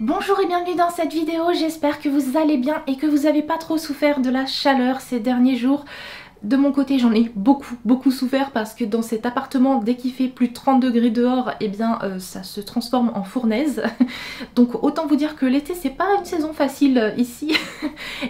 Bonjour et bienvenue dans cette vidéo, j'espère que vous allez bien et que vous n'avez pas trop souffert de la chaleur ces derniers jours. De mon côté j'en ai beaucoup souffert parce que dans cet appartement, dès qu'il fait plus de 30 degrés dehors, eh bien ça se transforme en fournaise. Donc autant vous dire que l'été c'est pas une saison facile ici.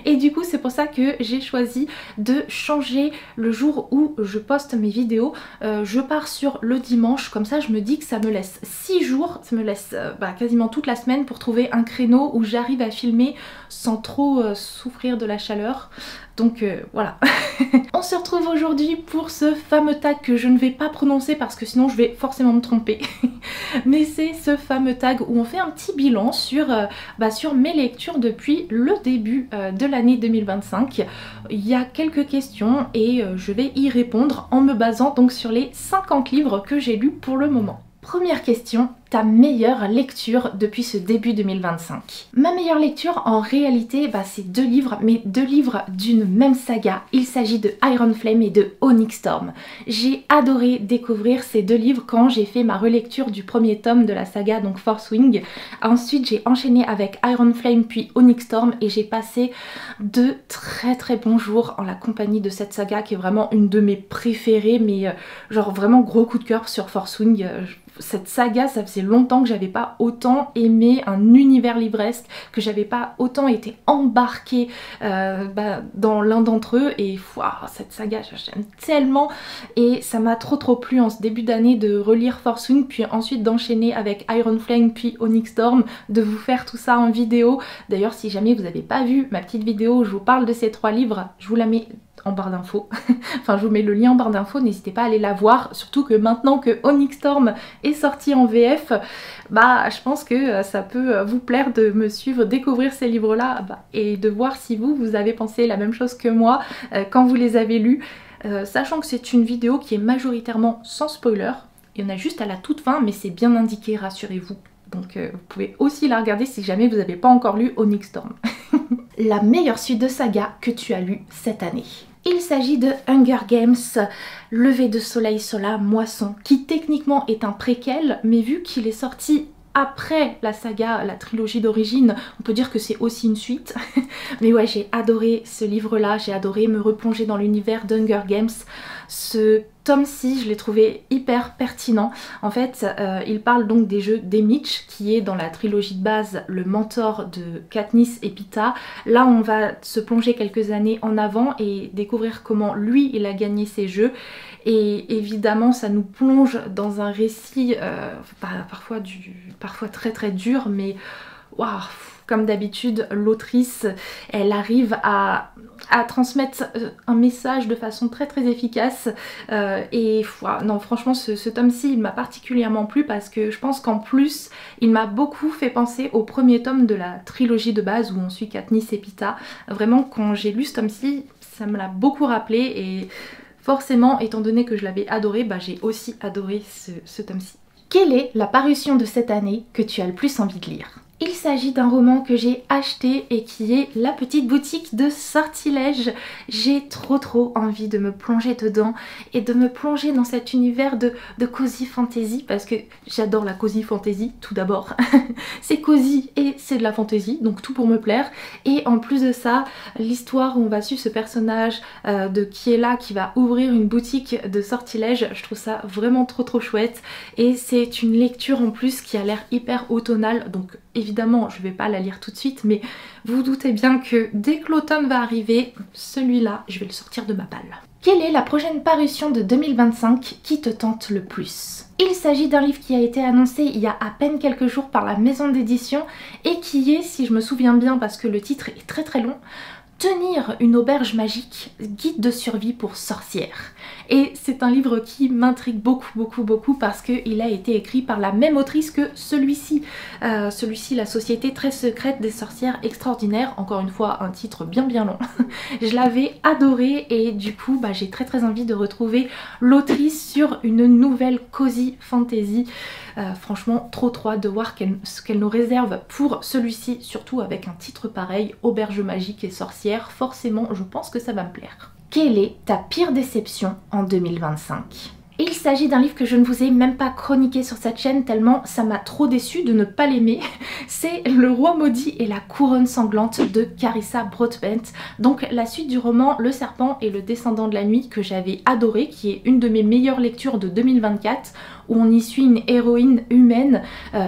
Et du coup c'est pour ça que j'ai choisi de changer le jour où je poste mes vidéos. Je pars sur le dimanche, comme ça je me dis que ça me laisse 6 jours, ça me laisse quasiment toute la semaine pour trouver un créneau où j'arrive à filmer sans trop souffrir de la chaleur. Donc voilà. On se retrouve aujourd'hui pour ce fameux tag que je ne vais pas prononcer parce que sinon je vais forcément me tromper. Mais c'est ce fameux tag où on fait un petit bilan sur mes lectures depuis le début de l'année 2025. Il y a quelques questions et je vais y répondre en me basant donc sur les 50 livres que j'ai lus pour le moment. Première question, ta meilleure lecture depuis ce début 2025? Ma meilleure lecture en réalité c'est deux livres, mais deux livres d'une même saga. Il s'agit de Iron Flame et de Onyx Storm. J'ai adoré découvrir ces deux livres quand j'ai fait ma relecture du premier tome de la saga, donc Fourth Wing. Ensuite j'ai enchaîné avec Iron Flame puis Onyx Storm et j'ai passé de très bons jours en la compagnie de cette saga qui est vraiment une de mes préférées, mais genre vraiment gros coup de cœur sur Fourth Wing. Cette saga, ça faisait longtemps que j'avais pas autant aimé un univers livresque, que j'avais pas autant été embarquée dans l'un d'entre eux, et cette saga j'aime tellement et ça m'a trop plu en ce début d'année de relire Fourth Wing puis ensuite d'enchaîner avec Iron Flame puis Onyx Storm, de vous faire tout ça en vidéo. D'ailleurs si jamais vous n'avez pas vu ma petite vidéo où je vous parle de ces trois livres, je vous la mets en barre d'infos. Enfin je vous mets le lien en barre d'infos, n'hésitez pas à aller la voir, surtout que maintenant que Onyx Storm est sorti en VF, je pense que ça peut vous plaire de me suivre, découvrir ces livres là et de voir si vous avez pensé la même chose que moi quand vous les avez lus, sachant que c'est une vidéo qui est majoritairement sans spoiler. Il y en a juste à la toute fin mais c'est bien indiqué, rassurez-vous. Donc vous pouvez aussi la regarder si jamais vous n'avez pas encore lu Onyx Storm. La meilleure suite de saga que tu as lue cette année? Il s'agit de Hunger Games, Lever de soleil sur la moisson, qui techniquement est un préquel, mais vu qu'il est sorti après la saga, la trilogie d'origine, on peut dire que c'est aussi une suite. Mais ouais, j'ai adoré ce livre-là, j'ai adoré me replonger dans l'univers d'Hunger Games. Ce tome-ci, je l'ai trouvé hyper pertinent. En fait, il parle donc des jeux d'Haymitch, qui est dans la trilogie de base le mentor de Katniss et Peeta. Là, on va se plonger quelques années en avant et découvrir comment lui, il a gagné ces jeux. Et évidemment, ça nous plonge dans un récit parfois très dur, mais waouh, comme d'habitude, l'autrice, elle arrive à transmettre un message de façon très efficace. Non, franchement, ce tome-ci, il m'a particulièrement plu parce que je pense qu'en plus, il m'a beaucoup fait penser au premier tome de la trilogie de base où on suit Katniss et Peeta. Vraiment, quand j'ai lu ce tome-ci, ça me l'a beaucoup rappelé et forcément, étant donné que je l'avais adoré, j'ai aussi adoré ce tome-ci. Quelle est la parution de cette année que tu as le plus envie de lire? Il s'agit d'un roman que j'ai acheté et qui est La Petite Boutique de Sortilèges. J'ai trop envie de me plonger dedans et de me plonger dans cet univers de cozy fantasy parce que j'adore la cozy fantasy tout d'abord. C'est cozy et c'est de la fantasy, donc tout pour me plaire. Et en plus de ça, l'histoire où on va suivre ce personnage qui est là, qui va ouvrir une boutique de sortilèges, je trouve ça vraiment trop chouette. Et c'est une lecture en plus qui a l'air hyper automnale, donc évidemment je vais pas la lire tout de suite, mais vous vous doutez bien que dès que l'automne va arriver, celui-là je vais le sortir de ma palle. Quelle est la prochaine parution de 2025 qui te tente le plus? Il s'agit d'un livre qui a été annoncé il y a à peine quelques jours par la maison d'édition et qui est, si je me souviens bien parce que le titre est très long, Tenir une auberge magique, guide de survie pour sorcières. Et c'est un livre qui m'intrigue beaucoup parce qu'il a été écrit par la même autrice que celui-ci. Celui-ci, La Société très secrète des sorcières extraordinaires. Encore une fois, un titre bien long. Je l'avais adoré et du coup, j'ai très envie de retrouver l'autrice sur une nouvelle cozy fantasy. Franchement, trop hâte de voir ce qu'elle nous réserve pour celui-ci, surtout avec un titre pareil, Auberge magique et sorcière. Forcément, je pense que ça va me plaire. Quelle est ta pire déception en 2025? Il s'agit d'un livre que je ne vous ai même pas chroniqué sur cette chaîne tellement ça m'a trop déçu de ne pas l'aimer. C'est Le Roi Maudit et la Couronne Sanglante de Carissa Broadbent. Donc la suite du roman Le Serpent et le Descendant de la Nuit que j'avais adoré, qui est une de mes meilleures lectures de 2024, où on y suit une héroïne humaine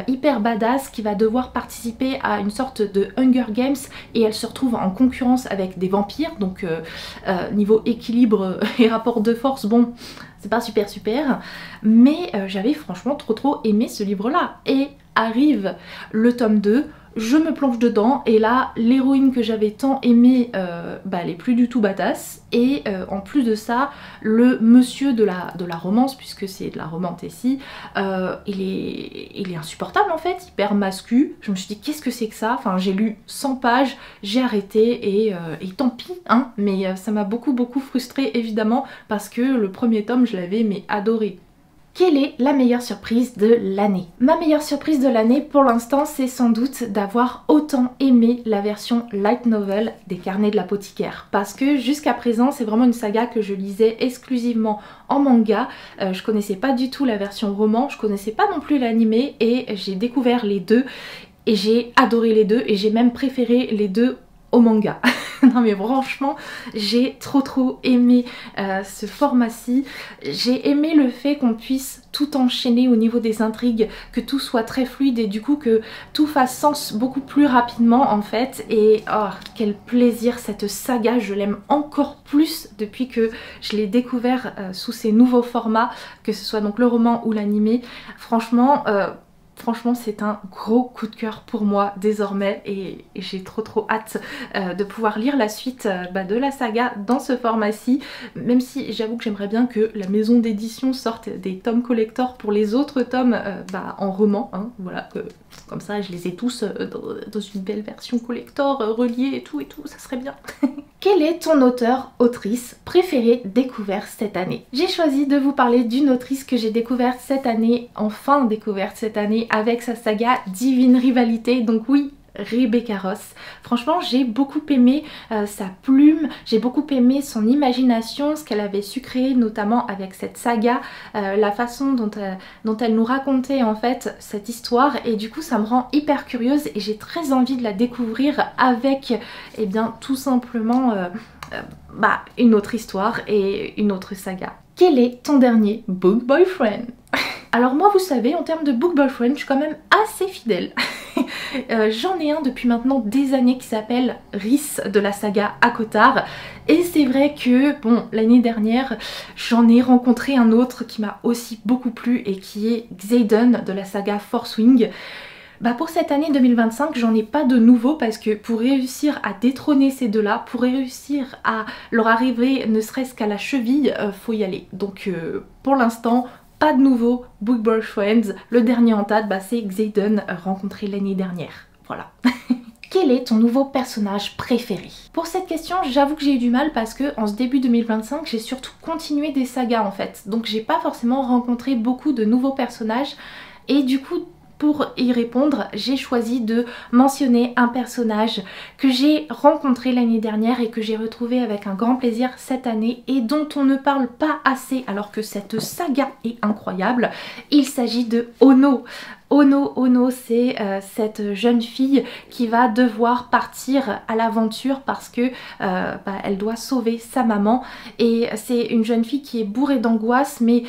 hyper badass qui va devoir participer à une sorte de Hunger Games et elle se retrouve en concurrence avec des vampires, donc niveau équilibre et rapport de force, bon, c'est pas super, mais j'avais franchement trop aimé ce livre-là. Et arrive le tome 2, je me plonge dedans et là l'héroïne que j'avais tant aimée elle est plus du tout badass et en plus de ça le monsieur de la romance, puisque c'est de la romantécie, il est insupportable en fait, hyper mascu. Je me suis dit qu'est-ce que c'est que ça, enfin j'ai lu 100 pages, j'ai arrêté et tant pis hein, mais ça m'a beaucoup frustrée évidemment parce que le premier tome je l'avais mais adoré. Quelle est la meilleure surprise de l'année? Ma meilleure surprise de l'année pour l'instant c'est sans doute d'avoir autant aimé la version light novel des Carnets de l'apothicaire, parce que jusqu'à présent c'est vraiment une saga que je lisais exclusivement en manga. Je connaissais pas du tout la version roman, je connaissais pas non plus l'animé et j'ai découvert les deux et j'ai adoré les deux et j'ai même préféré les deux au manga. Non mais franchement j'ai trop aimé ce format-ci. J'ai aimé le fait qu'on puisse tout enchaîner au niveau des intrigues, que tout soit très fluide et du coup que tout fasse sens beaucoup plus rapidement en fait. Et oh quel plaisir, cette saga, je l'aime encore plus depuis que je l'ai découvert sous ces nouveaux formats, que ce soit donc le roman ou l'animé. Franchement c'est un gros coup de cœur pour moi désormais et j'ai trop hâte de pouvoir lire la suite de la saga dans ce format-ci, même si j'avoue que j'aimerais bien que la maison d'édition sorte des tomes collector pour les autres tomes en roman, hein, voilà, comme ça je les ai tous dans une belle version collector, reliée et tout, ça serait bien. Quel est ton auteur, autrice préféré découvert cette année? J'ai choisi de vous parler d'une autrice que j'ai découverte cette année, enfin découverte cette année, avec sa saga Divine Rivalité, donc oui, Rebecca Ross. Franchement j'ai beaucoup aimé sa plume, j'ai beaucoup aimé son imagination, ce qu'elle avait su créer notamment avec cette saga, la façon dont elle nous racontait en fait cette histoire et du coup ça me rend hyper curieuse et j'ai très envie de la découvrir avec tout simplement une autre histoire et une autre saga. Quel est ton dernier book boyfriend? Alors moi vous savez, en termes de book boyfriend je suis quand même assez fidèle. J'en ai un depuis maintenant des années qui s'appelle Rhys de la saga ACOTAR et c'est vrai que bon l'année dernière j'en ai rencontré un autre qui m'a aussi beaucoup plu et qui est Xaden de la saga Force Wing. Pour cette année 2025 j'en ai pas de nouveau parce que pour réussir à détrôner ces deux-là, pour réussir à leur arriver ne serait-ce qu'à la cheville, faut y aller. Donc pour l'instant pas de nouveau book boyfriends. Le dernier en date c'est Xaden rencontré l'année dernière. Voilà. Quel est ton nouveau personnage préféré? Pour cette question j'avoue que j'ai eu du mal parce que en ce début 2025 j'ai surtout continué des sagas en fait. Donc j'ai pas forcément rencontré beaucoup de nouveaux personnages et du coup pour y répondre, j'ai choisi de mentionner un personnage que j'ai rencontré l'année dernière et que j'ai retrouvé avec un grand plaisir cette année et dont on ne parle pas assez alors que cette saga est incroyable. Il s'agit de Ono. Ono, c'est cette jeune fille qui va devoir partir à l'aventure parce que elle doit sauver sa maman et c'est une jeune fille qui est bourrée d'angoisse mais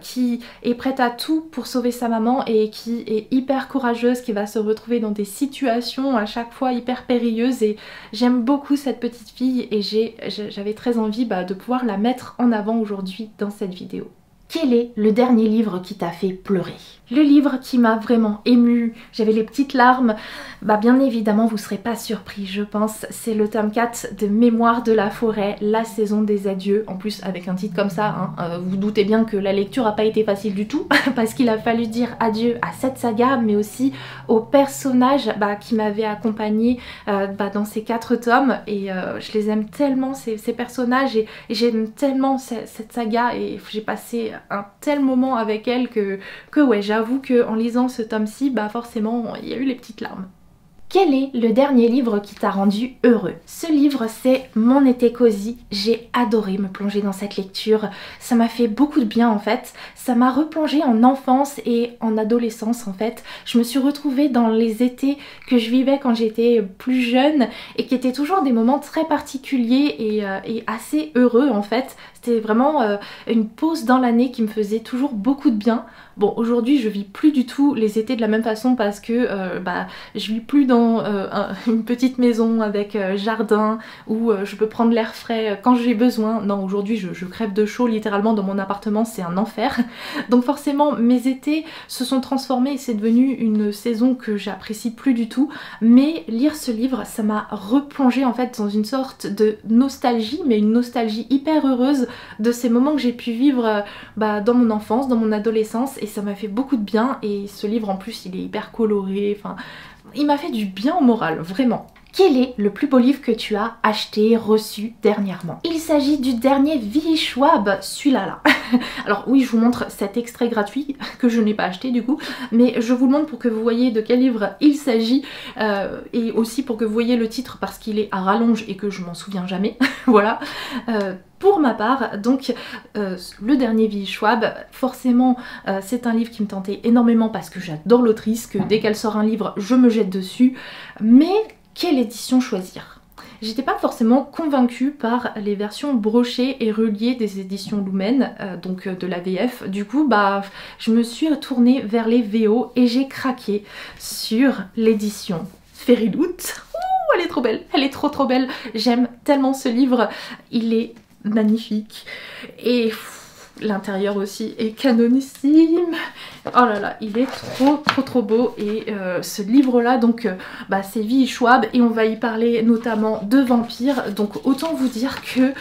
qui est prête à tout pour sauver sa maman et qui est hyper courageuse, qui va se retrouver dans des situations à chaque fois hyper périlleuses et j'aime beaucoup cette petite fille et j'avais très envie de pouvoir la mettre en avant aujourd'hui dans cette vidéo. Quel est le dernier livre qui t'a fait pleurer? Le livre qui m'a vraiment émue, j'avais les petites larmes, bien évidemment vous serez pas surpris je pense, c'est le tome 4 de Mémoire de la forêt, la saison des adieux, en plus avec un titre comme ça, vous doutez bien que la lecture a pas été facile du tout, parce qu'il a fallu dire adieu à cette saga, mais aussi aux personnages qui m'avaient accompagnée dans ces 4 tomes, et je les aime tellement ces personnages, et j'aime tellement cette saga, et j'ai passé un tel moment avec elle que ouais, j'avoue qu'en lisant ce tome-ci, forcément il y a eu les petites larmes. Quel est le dernier livre qui t'a rendu heureux? Ce livre, c'est Mon été cosy. J'ai adoré me plonger dans cette lecture. Ça m'a fait beaucoup de bien en fait. Ça m'a replongé en enfance et en adolescence en fait. Je me suis retrouvée dans les étés que je vivais quand j'étais plus jeune et qui étaient toujours des moments très particuliers et assez heureux en fait. C'était vraiment une pause dans l'année qui me faisait toujours beaucoup de bien. Bon, aujourd'hui je vis plus du tout les étés de la même façon parce que je vis plus dans une petite maison avec jardin où je peux prendre l'air frais quand j'ai besoin. Non, aujourd'hui je crève de chaud littéralement dans mon appartement, c'est un enfer. Donc forcément mes étés se sont transformés et c'est devenu une saison que j'apprécie plus du tout. Mais lire ce livre, ça m'a replongé en fait dans une sorte de nostalgie, mais une nostalgie hyper heureuse de ces moments que j'ai pu vivre dans mon enfance, dans mon adolescence, et ça m'a fait beaucoup de bien. Et ce livre en plus il est hyper coloré, enfin il m'a fait du bien au moral, vraiment. Quel est le plus beau livre que tu as acheté, reçu dernièrement? Il s'agit du dernier V.E. Schwab, celui-là là. Alors oui, je vous montre cet extrait gratuit que je n'ai pas acheté du coup, mais je vous le montre pour que vous voyez de quel livre il s'agit et aussi pour que vous voyez le titre parce qu'il est à rallonge et que je m'en souviens jamais. Voilà. Pour ma part, donc le dernier V.E. Schwab, forcément c'est un livre qui me tentait énormément parce que j'adore l'autrice, que dès qu'elle sort un livre, je me jette dessus, mais quelle édition choisir? J'étais pas forcément convaincue par les versions brochées et reliées des éditions Lumen, donc de la VF. Du coup, je me suis tournée vers les VO et j'ai craqué sur l'édition Fairyloot. Ouh, elle est trop belle, elle est trop belle. J'aime tellement ce livre, il est magnifique et l'intérieur aussi est canonissime. Oh là là, il est trop beau. Et ce livre là donc c'est V.E. Schwab et on va y parler notamment de vampires, donc autant vous dire que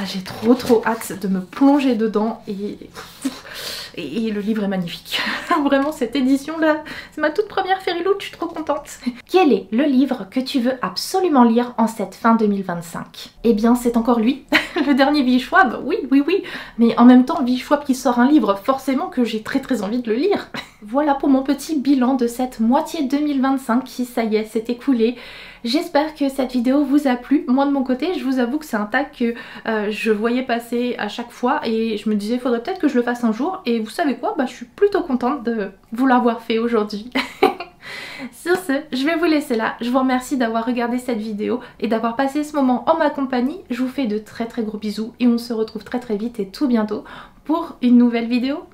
j'ai trop hâte de me plonger dedans et le livre est magnifique. Vraiment cette édition là, c'est ma toute première Fairyloot, je suis trop contente. Quel est le livre que tu veux absolument lire en cette fin 2025? Eh bien c'est encore lui, le dernier V.E. Schwab, oui, mais en même temps V.E. Schwab qui sort un livre, forcément que j'ai très envie de le lire. Voilà pour mon petit bilan de cette moitié 2025 qui ça y est s'est écoulée. J'espère que cette vidéo vous a plu. Moi de mon côté, je vous avoue que c'est un tag que je voyais passer à chaque fois et je me disais faudrait peut-être que je le fasse un jour, et vous savez quoi, je suis plutôt contente de vous l'avoir fait aujourd'hui. Sur ce, je vais vous laisser là. Je vous remercie d'avoir regardé cette vidéo et d'avoir passé ce moment en ma compagnie. Je vous fais de très gros bisous et on se retrouve très vite et tout bientôt pour une nouvelle vidéo.